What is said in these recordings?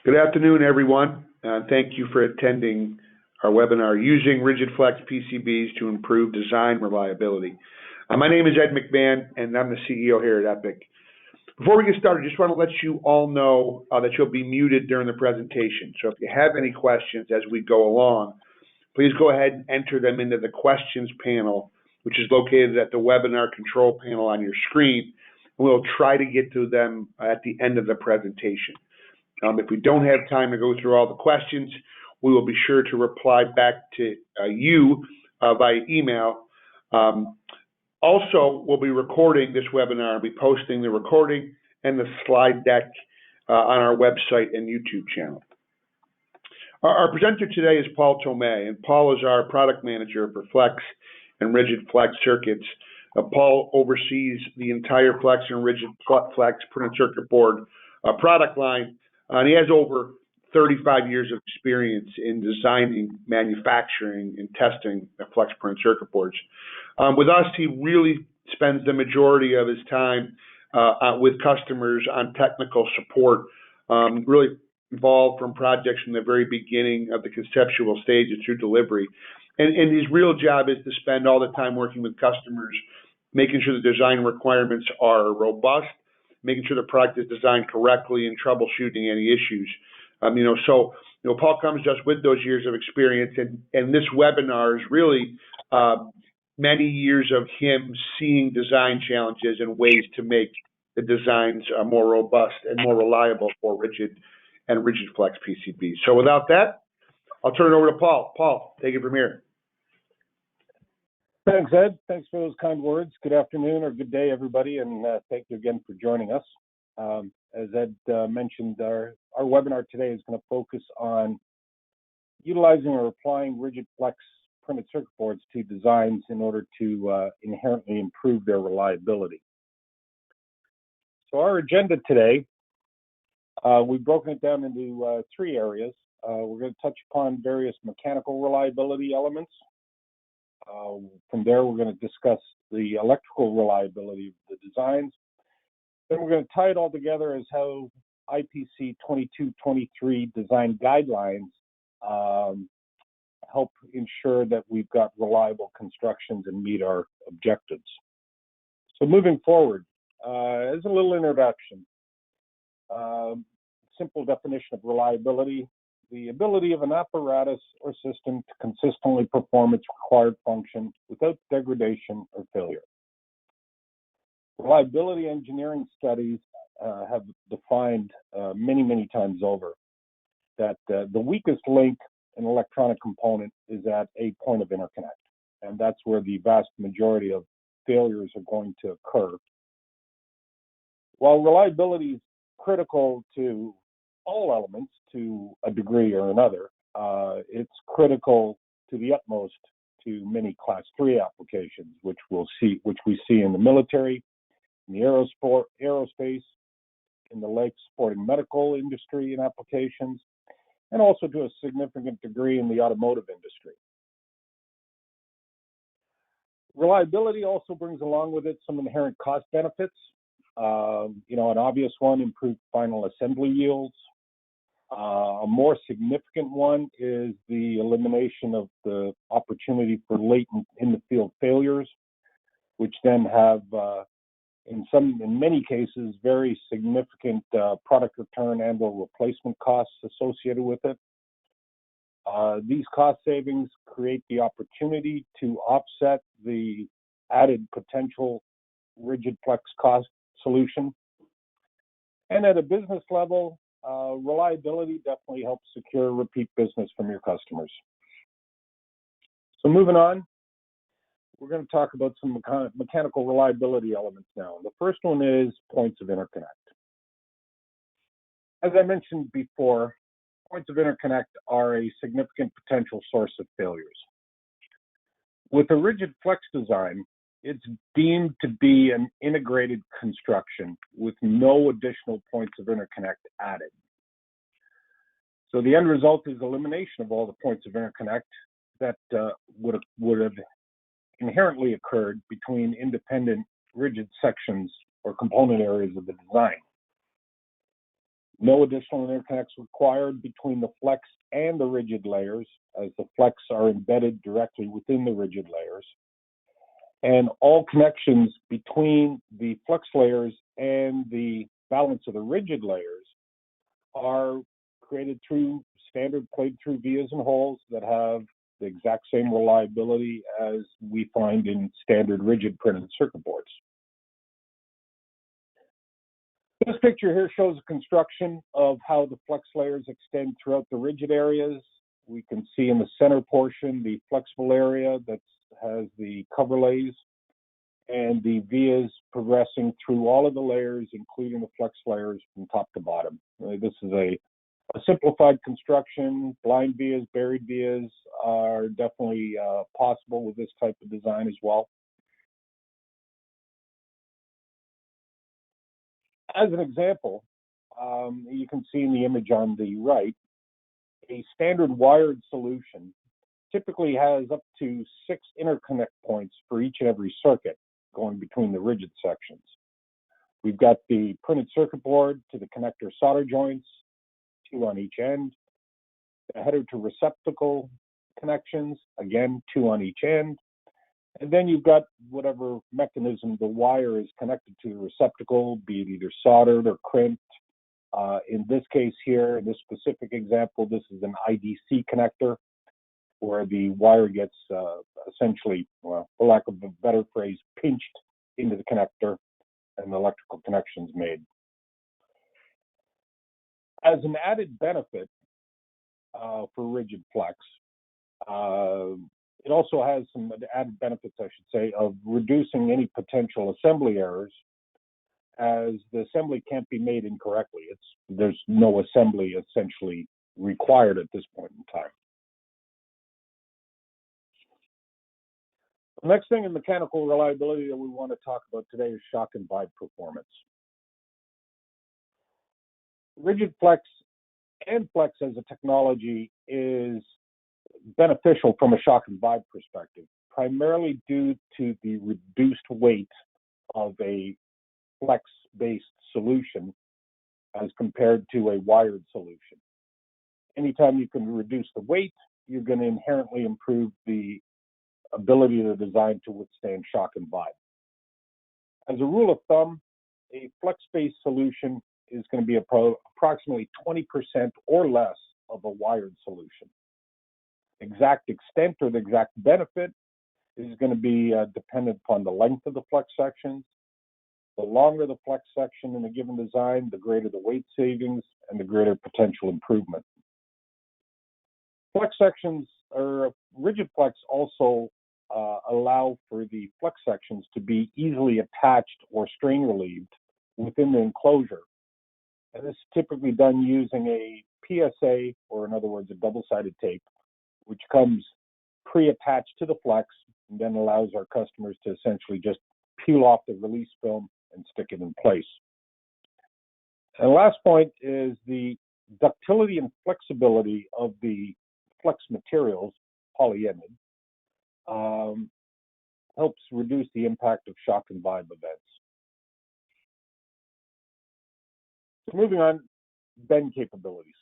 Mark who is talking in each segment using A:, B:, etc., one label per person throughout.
A: Good afternoon, everyone. Thank you for attending our webinar, Using Rigid Flex PCBs to Improve Design Reliability. My name is Ed McMahon, and I'm the CEO here at EPIC. Before we get started, I just want to let you all know that you'll be muted during the presentation. So if you have any questions as we go along, please go ahead and enter them into the questions panel, which is located at the webinar control panel on your screen. We'll try to get to them at the end of the presentation. If we don't have time to go through all the questions, we will be sure to reply back to you by email. Also, we'll be recording this webinar and be posting the recording and the slide deck on our website and YouTube channel. Our presenter today is Paul Tomei, and Paul is our product manager for Flex and Rigid Flex circuits. Paul oversees the entire Flex and Rigid Flex printed circuit board product line. And he has over 35 years of experience in designing, manufacturing, and testing flex printed circuit boards. With us, he really spends the majority of his time with customers on technical support, really involved from projects from the very beginning of the conceptual stages through delivery. And his real job is to spend all the time working with customers, making sure the design requirements are robust, making sure the product is designed correctly, and troubleshooting any issues. Paul comes to us with those years of experience, and this webinar is really many years of him seeing design challenges and ways to make the designs more robust and more reliable for rigid and rigid flex PCBs. So without that, I'll turn it over to Paul. Paul, take it from here.
B: Thanks, Ed. Thanks for those kind words. Good afternoon or good day, everybody, and thank you again for joining us. As Ed mentioned, our webinar today is going to focus on utilizing or applying rigid flex printed circuit boards to designs in order to inherently improve their reliability. So our agenda today, we've broken it down into three areas. We're going to touch upon various mechanical reliability elements. From there, we're going to discuss the electrical reliability of the designs. Then we're going to tie it all together as how IPC 2223 design guidelines help ensure that we've got reliable constructions and meet our objectives. So moving forward, as a little introduction, simple definition of reliability: the ability of an apparatus or system to consistently perform its required function without degradation or failure. Reliability engineering studies have defined many times over that the weakest link in an electronic component is at a point of interconnect, and that's where the vast majority of failures are going to occur. While reliability is critical to all elements to a degree or another, it's critical to the utmost to many Class 3 applications, which we see in the military, in the aerospace, in the life supporting medical industry and applications, and also to a significant degree in the automotive industry. Reliability also brings along with it some inherent cost benefits. An obvious one: improved final assembly yields. A more significant one is the elimination of the opportunity for latent in-the-field failures, which then have, in many cases, very significant product return and/or replacement costs associated with it. These cost savings create the opportunity to offset the added potential rigid flex cost solution. And at a business level, reliability definitely helps secure repeat business from your customers. So moving on, we're going to talk about some mechanical reliability elements now. The first one is points of interconnect. As I mentioned before, points of interconnect are a significant potential source of failures. With a rigid flex design, it's deemed to be an integrated construction with no additional points of interconnect added. So the end result is elimination of all the points of interconnect that would have inherently occurred between independent rigid sections or component areas of the design. No additional interconnects required between the flex and the rigid layers, as the flex are embedded directly within the rigid layers. And all connections between the flex layers and the balance of the rigid layers are created through standard played-through vias and holes that have the exact same reliability as we find in standard rigid printed circuit boards. This picture here shows a construction of how the flex layers extend throughout the rigid areas. We can see in the center portion the flexible area that has the cover lays, and the vias progressing through all of the layers, including the flex layers from top to bottom. This is a simplified construction. Blind vias, buried vias are definitely possible with this type of design as well. As an example, you can see in the image on the right, a standard wired solution typically has up to 6 interconnect points for each and every circuit going between the rigid sections. We've got the printed circuit board to the connector solder joints, 2 on each end, the header to receptacle connections, again, 2 on each end, and then you've got whatever mechanism the wire is connected to the receptacle, be it either soldered or crimped. In this case here, in this specific example, this is an IDC connector where the wire gets essentially, well, for lack of a better phrase, pinched into the connector and the electrical connections made. As an added benefit for rigid flex, it also has some added benefits, I should say, of reducing any potential assembly errors, as the assembly can't be made incorrectly. There's no assembly essentially required at this point in time. The next thing in mechanical reliability that we want to talk about today is shock and vibe performance. Rigid flex and flex as a technology is beneficial from a shock and vibe perspective, primarily due to the reduced weight of a flex-based solution as compared to a wired solution. Anytime you can reduce the weight, you're going to inherently improve the ability of the design to withstand shock and vibe. As a rule of thumb, a flex-based solution is going to be approximately 20% or less of a wired solution. Exact extent or the exact benefit is going to be dependent upon the length of the flex sections. The longer the flex section in a given design, the greater the weight savings and the greater potential improvement. Flex sections, or rigid flex, also allow for the flex sections to be easily attached or strain relieved within the enclosure. And this is typically done using a PSA, or in other words, a double-sided tape, which comes pre-attached to the flex and then allows our customers to essentially just peel off the release film and stick it in place. And the last point is the ductility and flexibility of the flex materials, polyimide, helps reduce the impact of shock and vibe events. So moving on, bend capabilities.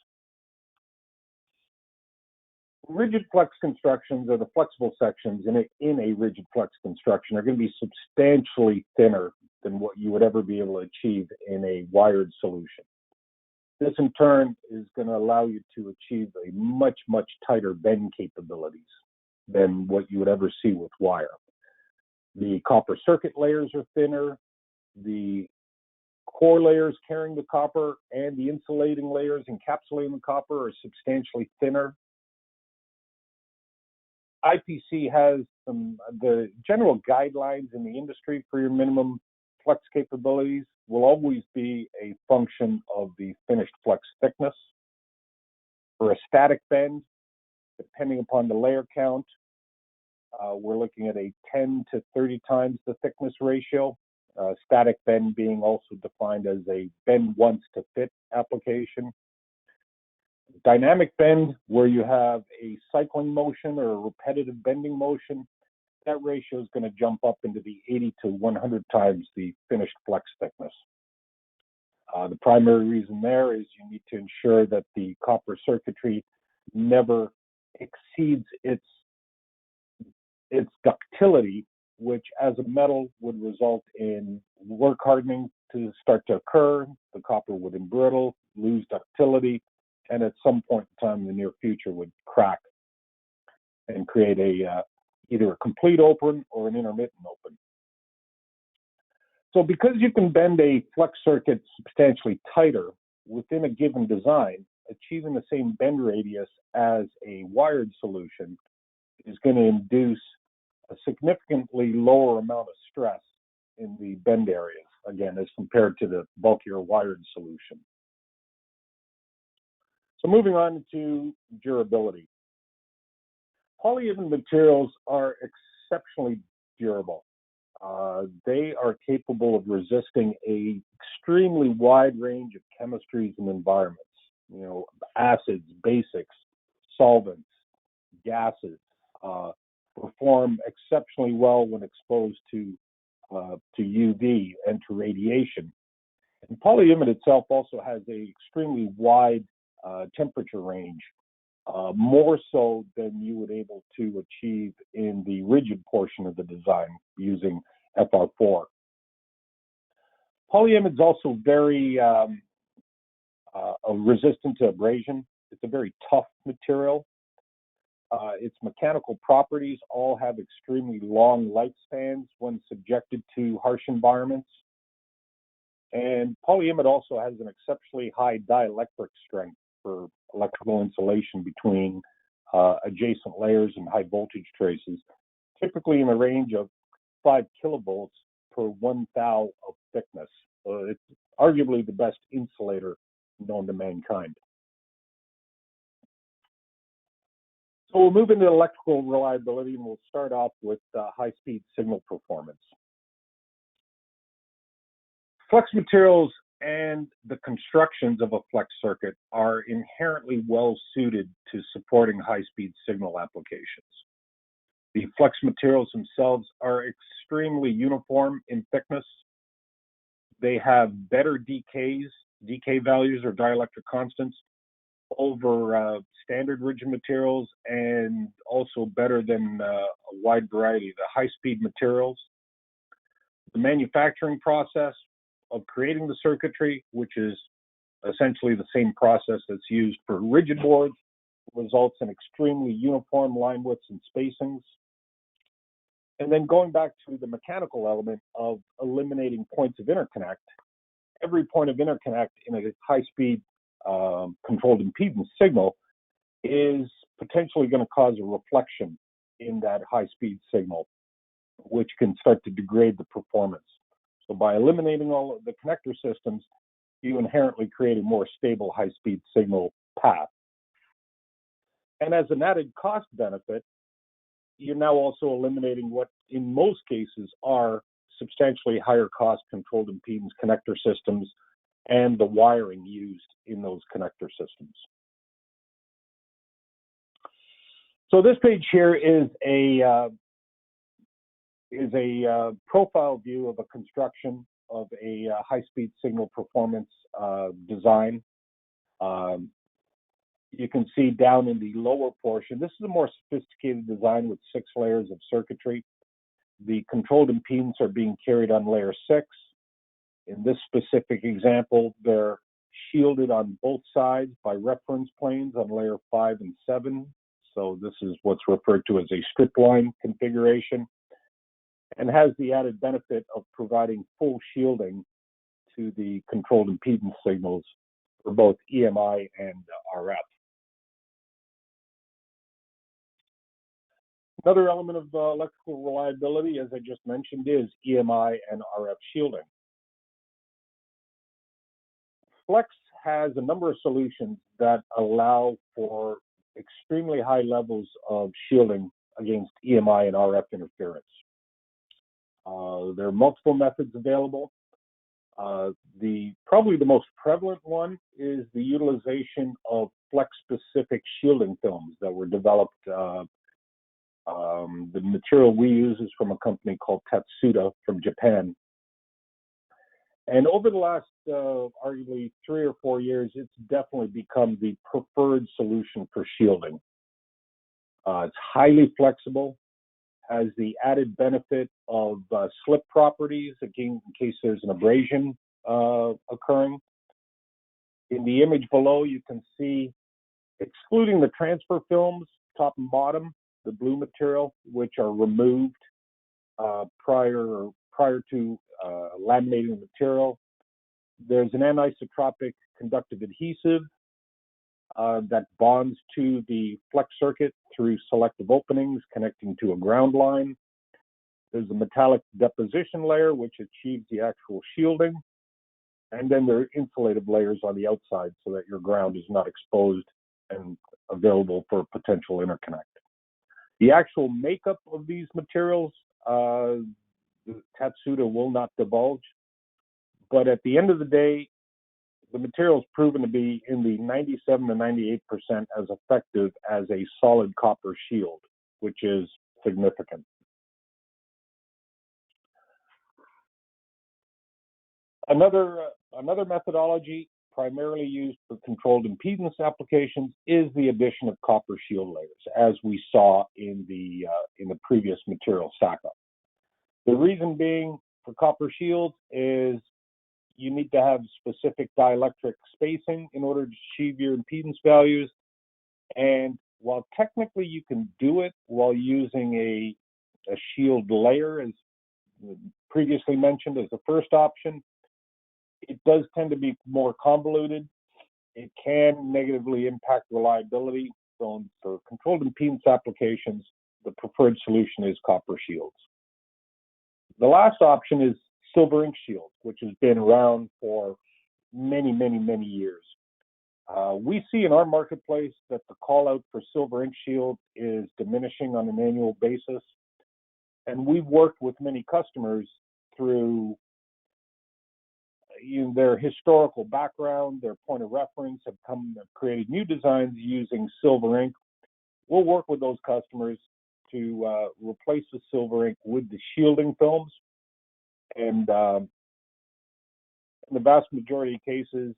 B: Rigid flex constructions, or the flexible sections in a rigid flex construction, are going to be substantially thinner than what you would ever be able to achieve in a wired solution. This in turn is going to allow you to achieve a much, much tighter bend capabilities than what you would ever see with wire. The copper circuit layers are thinner, the core layers carrying the copper and the insulating layers encapsulating the copper are substantially thinner. IPC has the general guidelines in the industry for your minimum flex capabilities will always be a function of the finished flex thickness. For a static bend, depending upon the layer count, we're looking at a 10 to 30 times the thickness ratio. Static bend being also defined as a bend once to fit application. Dynamic bend, where you have a cycling motion or a repetitive bending motion, that ratio is going to jump up into the 80 to 100 times the finished flex thickness. The primary reason there is you need to ensure that the copper circuitry never exceeds its ductility, which as a metal would result in work hardening to start to occur. The copper would embrittle, lose ductility, and at some point in time in the near future would crack and create either a complete open or an intermittent open. So because you can bend a flex circuit substantially tighter within a given design, achieving the same bend radius as a wired solution is going to induce a significantly lower amount of stress in the bend areas, again, as compared to the bulkier wired solution. So moving on to durability. Polyimide materials are exceptionally durable. They are capable of resisting a extremely wide range of chemistries and environments. You know, acids, basics, solvents, gases, perform exceptionally well when exposed to UV and to radiation. And polyimide itself also has an extremely wide temperature range, more so than you would able to achieve in the rigid portion of the design using FR4. Polyimide is also very resistant to abrasion. It's a very tough material. Its mechanical properties all have extremely long lifespans when subjected to harsh environments. And polyimide also has an exceptionally high dielectric strength for electrical insulation between adjacent layers and high voltage traces, typically in the range of 5 kilovolts per 1 thou of thickness. It's arguably the best insulator known to mankind. So we'll move into electrical reliability, and we'll start off with high-speed signal performance. Flex materials and the constructions of a flex circuit are inherently well suited to supporting high-speed signal applications. The flex materials themselves are extremely uniform in thickness. They have better decay values or dielectric constants over standard rigid materials, and also better than a wide variety of the high-speed materials. The manufacturing process of creating the circuitry, which is essentially the same process that's used for rigid boards, results in extremely uniform line widths and spacings. And then going back to the mechanical element of eliminating points of interconnect, every point of interconnect in a high-speed controlled impedance signal is potentially going to cause a reflection in that high-speed signal, which can start to degrade the performance. So by eliminating all of the connector systems, you inherently create a more stable high-speed signal path. And as an added cost benefit, you're now also eliminating what in most cases are substantially higher cost controlled impedance connector systems and the wiring used in those connector systems. So this page here is a profile view of a construction of a high-speed signal performance design. You can see down in the lower portion, this is a more sophisticated design with 6 layers of circuitry. The controlled impedance are being carried on layer 6. In this specific example, they're shielded on both sides by reference planes on layer 5 and 7. So this is what's referred to as a strip line configuration, and has the added benefit of providing full shielding to the controlled impedance signals for both EMI and RF. Another element of electrical reliability, as I just mentioned, is EMI and RF shielding. Flex has a number of solutions that allow for extremely high levels of shielding against EMI and RF interference. There are multiple methods available. Probably the most prevalent one is the utilization of flex-specific shielding films that were developed. The material we use is from a company called Tatsuda from Japan. And over the last arguably 3 or 4 years, it's definitely become the preferred solution for shielding. It's highly flexible, has the added benefit of slip properties, again, in case there's an abrasion occurring. In the image below, you can see, excluding the transfer films, top and bottom, the blue material, which are removed prior to laminating the material. There's an anisotropic conductive adhesive that bonds to the flex circuit through selective openings connecting to a ground line. There's a metallic deposition layer, which achieves the actual shielding. And then there are insulative layers on the outside so that your ground is not exposed and available for potential interconnect. The actual makeup of these materials, Tatsuda will not divulge, but at the end of the day, the material is proven to be in the 97 to 98% as effective as a solid copper shield, which is significant. Another methodology primarily used for controlled impedance applications is the addition of copper shield layers, as we saw in the previous material stack-up. The reason being for copper shields is you need to have specific dielectric spacing in order to achieve your impedance values. And while technically you can do it while using a shield layer, as previously mentioned as the first option, it does tend to be more convoluted. It can negatively impact reliability. So for controlled impedance applications, the preferred solution is copper shields. The last option is silver ink shield, which has been around for many, many, many years. We see in our marketplace that the call out for silver ink shield is diminishing on an annual basis. And we've worked with many customers through their historical background, their point of reference, have created new designs using silver ink. We'll work with those customers to replace the silver ink with the shielding films. And in the vast majority of cases,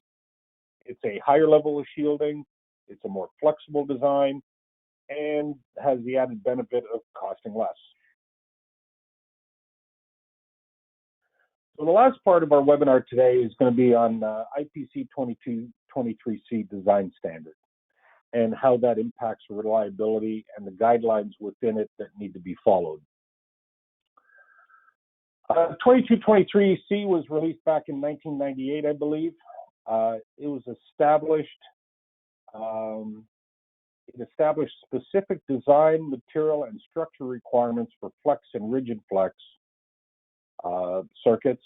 B: it's a higher level of shielding, it's a more flexible design, and has the added benefit of costing less. So the last part of our webinar today is going to be on IPC 2223C design standard and how that impacts reliability and the guidelines within it that need to be followed. 2223C was released back in 1998, I believe. It was established. It established specific design, material, and structure requirements for flex and rigid flex circuits.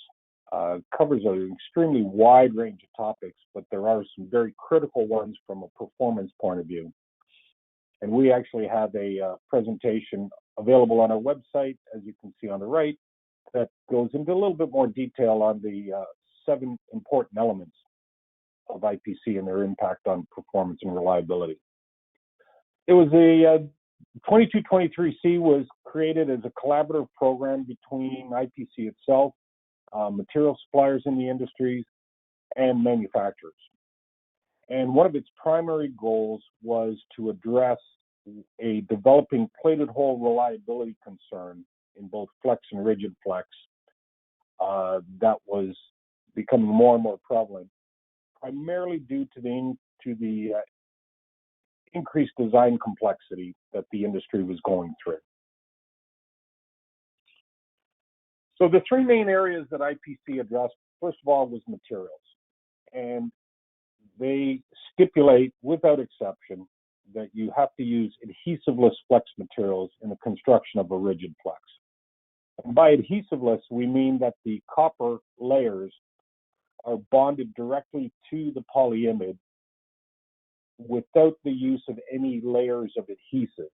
B: Covers an extremely wide range of topics, but there are some very critical ones from a performance point of view. And we actually have a presentation available on our website, as you can see on the right, that goes into a little bit more detail on the 7 important elements of IPC and their impact on performance and reliability. It was 2223C was created as a collaborative program between IPC itself, material suppliers in the industries, and manufacturers. And one of its primary goals was to address a developing plated hole reliability concern in both flex and rigid flex that was becoming more and more prevalent, primarily due to the increased design complexity that the industry was going through. So the 3 main areas that IPC addressed, first of all, was materials. And they stipulate, without exception, that you have to use adhesiveless flex materials in the construction of a rigid flex. And by adhesiveless, we mean that the copper layers are bonded directly to the polyimide without the use of any layers of adhesive.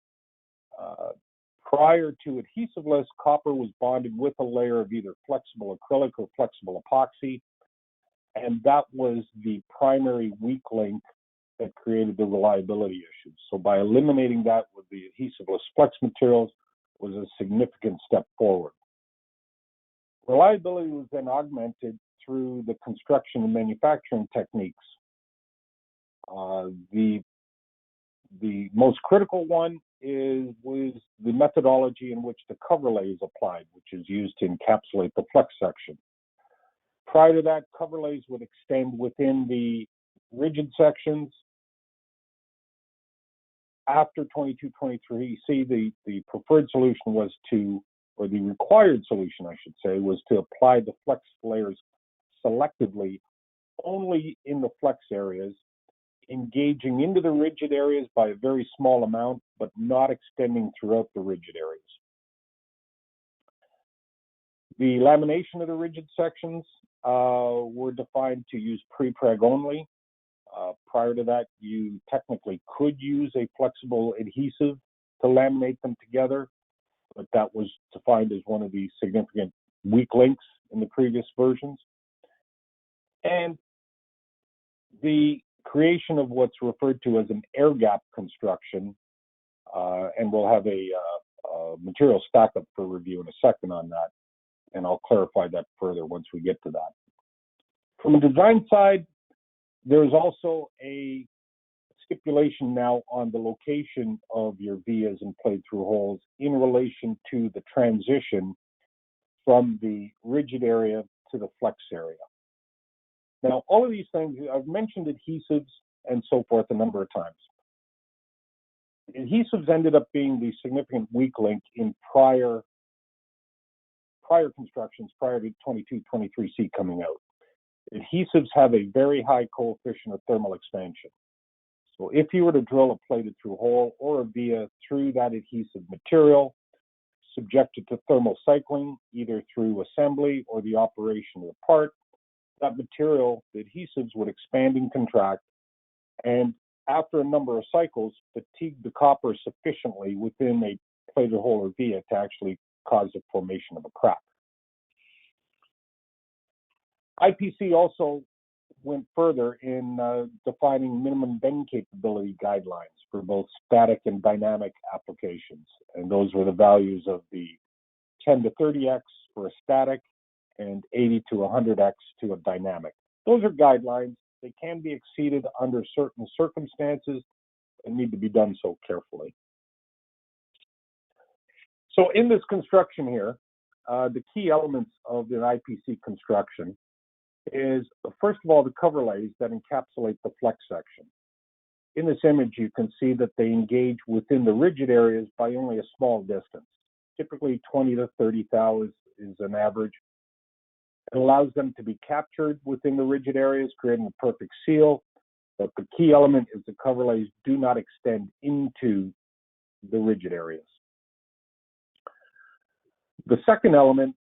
B: Prior to adhesiveless, copper was bonded with a layer of either flexible acrylic or flexible epoxy, and that was the primary weak link that created the reliability issues. So by eliminating that with the adhesiveless flex materials was a significant step forward. Reliability was then augmented through the construction and manufacturing techniques. The most critical one was the methodology in which the cover lay is applied, which is used to encapsulate the flex section. Prior to that, cover lays would extend within the rigid sections. After 2223C, the preferred solution was to, or the required solution, I should say, was to apply the flex layers selectively only in the flex areas, engaging into the rigid areas by a very small amount, but not extending throughout the rigid areas. The lamination of the rigid sections were defined to use prepreg only. Prior to that, you technically could use a flexible adhesive to laminate them together, but that was defined as one of the significant weak links in the previous versions. And the creation of what's referred to as an air gap construction, and we'll have a material stack up for review in a second on that, and I'll clarify that further once we get to that. From the design side, there's also a stipulation now on the location of your vias and played-through holes in relation to the transition from the rigid area to the flex area. Now, all of these things, I've mentioned adhesives and so forth a number of times. Adhesives ended up being the significant weak link in prior constructions, prior to 2223C coming out. Adhesives have a very high coefficient of thermal expansion. So if you were to drill a plated through hole or a via through that adhesive material, subjected to thermal cycling, either through assembly or the operation of the part, that material, the adhesives, would expand and contract, and after a number of cycles, fatigue the copper sufficiently within a plated hole or via to actually cause the formation of a crack. IPC also went further in defining minimum bend capability guidelines for both static and dynamic applications. And those were the values of the 10 to 30x for a static and 80 to 100x to a dynamic. Those are guidelines. They can be exceeded under certain circumstances and need to be done so carefully. So in this construction here, the key elements of an IPC construction is, first of all, the cover lays that encapsulate the flex section. In this image, you can see that they engage within the rigid areas by only a small distance. Typically 20 to 30 thou is an average. It allows them to be captured within the rigid areas, creating a perfect seal. But the key element is the cover lays do not extend into the rigid areas. The second element,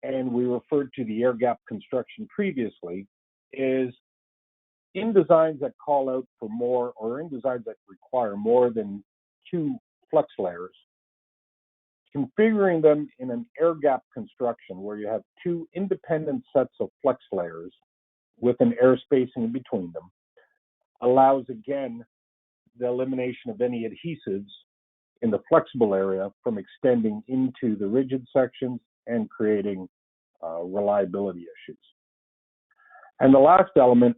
B: and we referred to the air gap construction previously, is in designs that call out for more, or in designs that require more than 2 flex layers, configuring them in an air gap construction where you have 2 independent sets of flex layers with an air spacing between them allows, again, the elimination of any adhesives in the flexible area from extending into the rigid sections and creating reliability issues. And the last element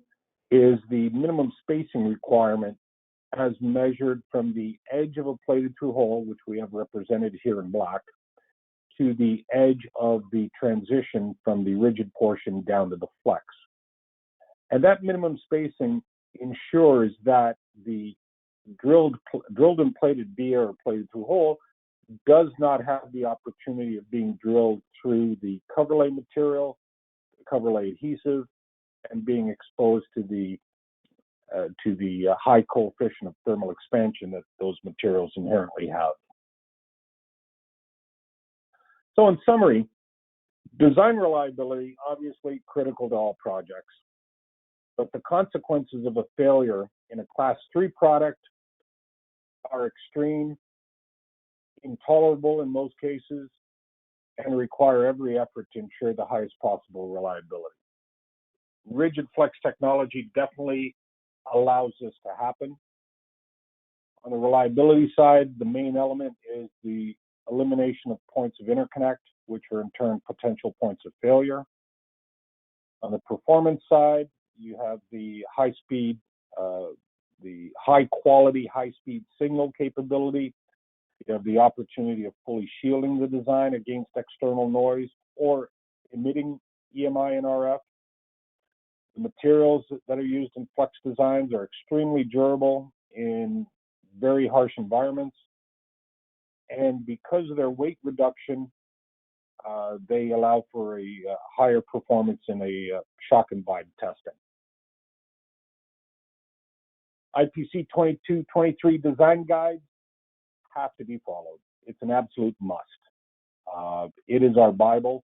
B: is the minimum spacing requirement as measured from the edge of a plated through hole, which we have represented here in black, to the edge of the transition from the rigid portion down to the flex. And that minimum spacing ensures that the drilled and plated via or plated through hole does not have the opportunity of being drilled through the cover lay material, the cover lay adhesive, and being exposed to the high coefficient of thermal expansion that those materials inherently have. So in summary, design reliability, obviously critical to all projects, but the consequences of a failure in a class 3 product are extreme, intolerable in most cases, and require every effort to ensure the highest possible reliability. Rigid flex technology definitely allows this to happen. On the reliability side, the main element is the elimination of points of interconnect, which are in turn potential points of failure. On the performance side, you have the high-speed, the high-quality, high-speed signal capability. You have the opportunity of fully shielding the design against external noise or emitting EMI and RF. The materials that are used in flex designs are extremely durable in very harsh environments. And because of their weight reduction, they allow for a higher performance in a shock and vibe testing. IPC 2223 design guides have to be followed. It's an absolute must. It is our Bible.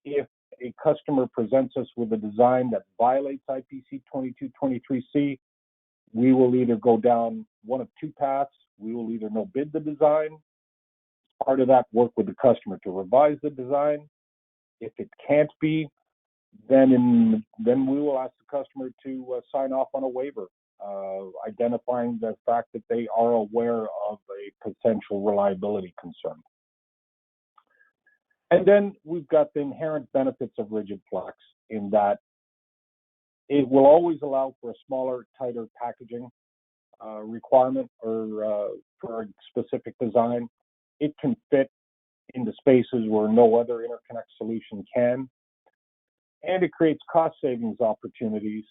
B: If a customer presents us with a design that violates IPC 2223C, we will either go down one of two paths. We will either no bid the design. Part of that, work with the customer to revise the design. If it can't be, then we will ask the customer to sign off on a waiver, identifying the fact that they are aware of a potential reliability concern. And then we've got the inherent benefits of rigid flex in that it will always allow for a smaller, tighter packaging requirement or for a specific design. It can fit into spaces where no other interconnect solution can. And it creates cost savings opportunities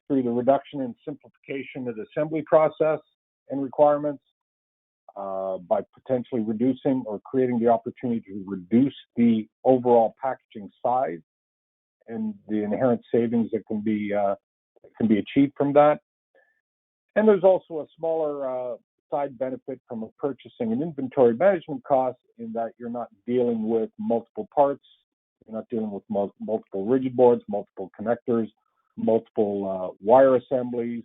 B: through the reduction and simplification of the assembly process and requirements, by potentially reducing or creating the opportunity to reduce the overall packaging size and the inherent savings that can be achieved from that. And there's also a smaller side benefit from a purchasing and inventory management cost in that you're not dealing with multiple parts, you're not dealing with multiple rigid boards, multiple connectors, multiple wire assemblies,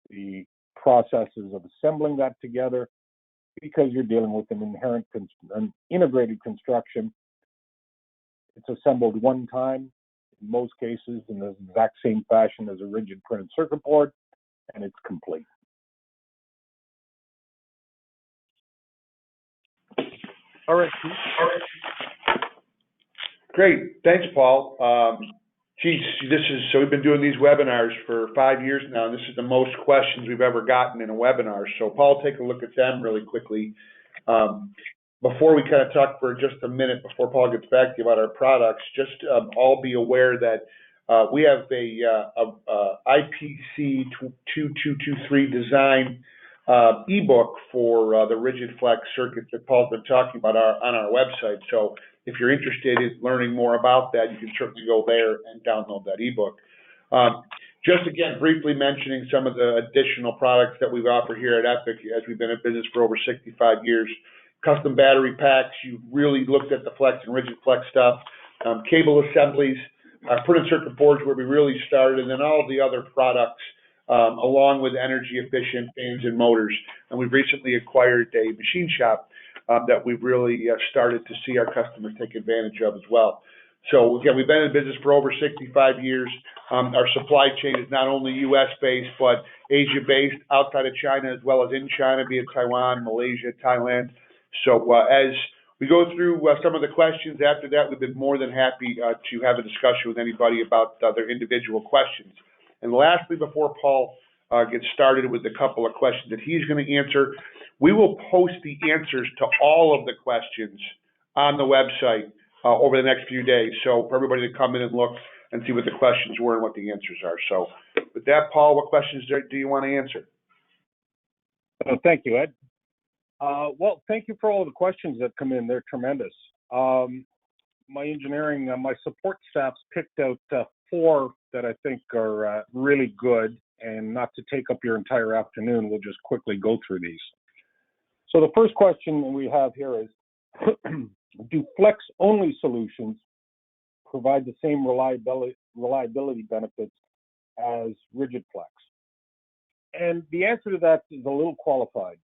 B: the processes of assembling that together, because you're dealing with an integrated construction. It's assembled one time, in most cases, in the exact same fashion as a rigid printed circuit board, and it's complete. All right.
A: Great. Thanks, Paul. So we've been doing these webinars for 5 years now, and this is the most questions we've ever gotten in a webinar. So Paul, take a look at them really quickly. Before we kind of talk for just a minute, before Paul gets back to you about our products, just all be aware that we have a IPC 2223 design ebook for the rigid flex circuits that Paul's been talking about on our website. So if you're interested in learning more about that, you can certainly go there and download that ebook. Just again, briefly mentioning some of the additional products that we offer here at Epic as we've been in business for over 65 years. Custom battery packs, you really looked at the flex and rigid flex stuff. Cable assemblies, printed circuit boards where we really started, and then all of the other products along with energy efficient fans and motors. And we've recently acquired a machine shop that we've really started to see our customers take advantage of as well. So again, we've been in business for over 65 years. Our supply chain is not only US based, but Asia based, outside of China as well as in China, be it Taiwan, Malaysia, Thailand. So as we go through some of the questions after that, we've been more than happy to have a discussion with anybody about their individual questions. And lastly, before Paul gets started with a couple of questions that he's going to answer, we will post the answers to all of the questions on the website over the next few days. So for everybody to come in and look and see what the questions were and what the answers are. So with that, Paul, what questions do you want to answer?
B: Thank you, Ed. Well, thank you for all the questions that come in. They're tremendous. My engineering, my support staff's picked out 4 that I think are really good, and not to take up your entire afternoon, we'll just quickly go through these. So the first question we have here is, do flex-only solutions provide the same reliability benefits as rigid flex? And the answer to that is a little qualified.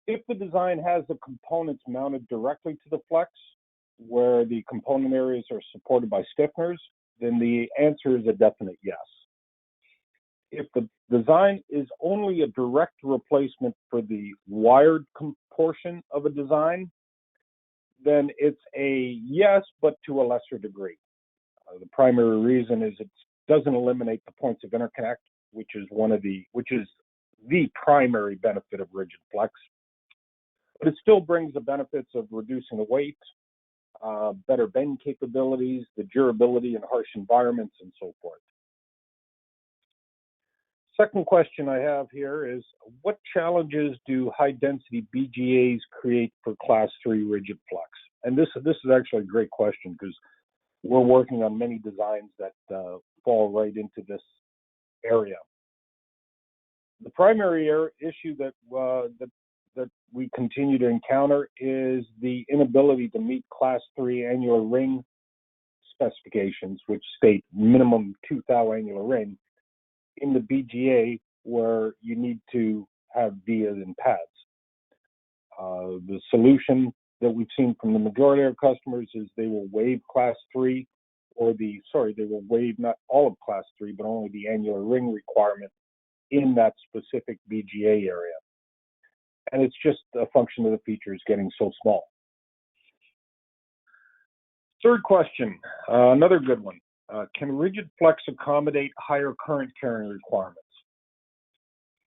B: If the design has the components mounted directly to the flex, where the component areas are supported by stiffeners, then the answer is a definite yes. If the design is only a direct replacement for the wired portion of a design, then it's a yes, but to a lesser degree. The primary reason is it doesn't eliminate the points of interconnect, which is the primary benefit of rigid flex. But it still brings the benefits of reducing the weight, better bend capabilities, the durability in harsh environments, and so forth. Second question I have here is, what challenges do high-density BGAs create for Class 3 rigid flex? And this is actually a great question, because we're working on many designs that fall right into this area. The primary issue that we continue to encounter is the inability to meet Class 3 annular ring specifications, which state minimum 2 thou annular ring, in the BGA where you need to have vias and pads. The solution that we've seen from the majority of our customers is they will waive Class 3, they will waive not all of Class 3, but only the annular ring requirement in that specific BGA area. And it's just a function of the features getting so small. Third question, another good one. Can rigid flex accommodate higher current carrying requirements?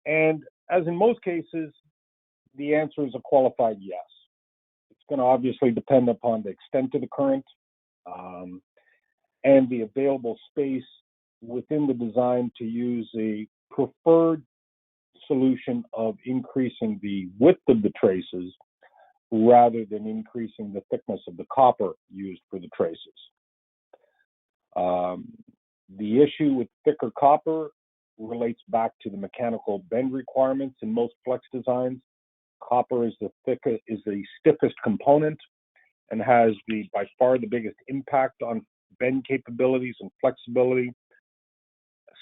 B: And as in most cases, the answer is a qualified yes. It's going to obviously depend upon the extent of the current and the available space within the design to use a preferred solution of increasing the width of the traces rather than increasing the thickness of the copper used for the traces. The issue with thicker copper relates back to the mechanical bend requirements in most flex designs. Copper is the stiffest component and has by far the biggest impact on bend capabilities and flexibility.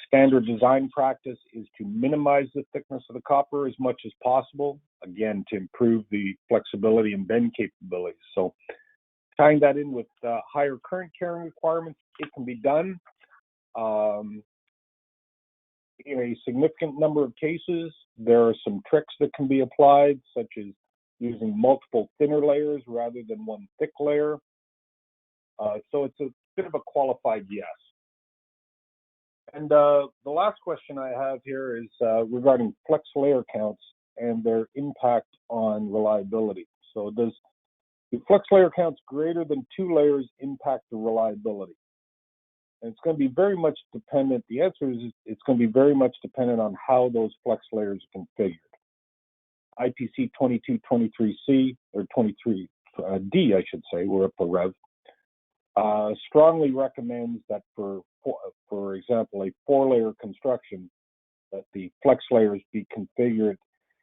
B: Standard design practice is to minimize the thickness of the copper as much as possible, again, to improve the flexibility and bend capabilities. So tying that in with higher current carrying requirements, it can be done. In a significant number of cases, there are some tricks that can be applied, such as using multiple thinner layers rather than one thick layer. So it's a bit of a qualified yes. And the last question I have here is regarding flex layer counts and their impact on reliability. So do flex layer counts greater than 2 layers impact the reliability? And it's going to be very much dependent. The answer is it's going to be very much dependent on how those flex layers are configured. IPC 2223C, or 23D, I should say, we're up for Rev, strongly recommends that for example, a 4-layer construction, that the flex layers be configured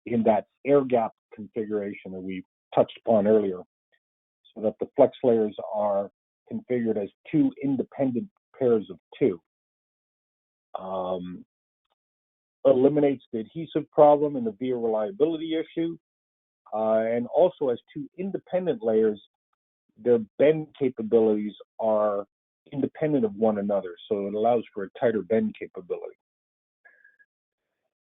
B: in that air gap configuration that we touched upon earlier, so that the flex layers are configured as 2 independent pairs of 2. Eliminates the adhesive problem and the via reliability issue, and also as 2 independent layers, their bend capabilities are independent of one another, so it allows for a tighter bend capability.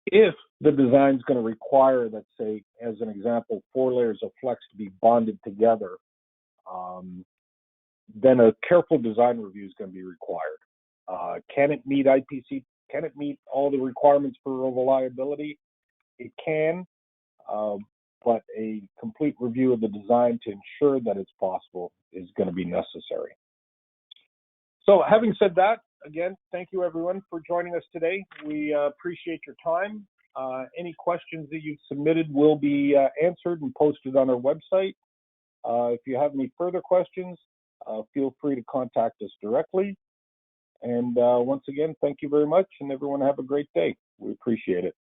B: If the design is going to require, let's say, as an example, 4 layers of flex to be bonded together, then a careful design review is going to be required. Can it meet IPC? Can it meet all the requirements for reliability? It can, but a complete review of the design to ensure that it's possible is going to be necessary. So having said that, again, thank you everyone for joining us today. We appreciate your time. Any questions that you've submitted will be answered and posted on our website. If you have any further questions, feel free to contact us directly. And once again, thank you very much, and everyone have a great day. We appreciate it.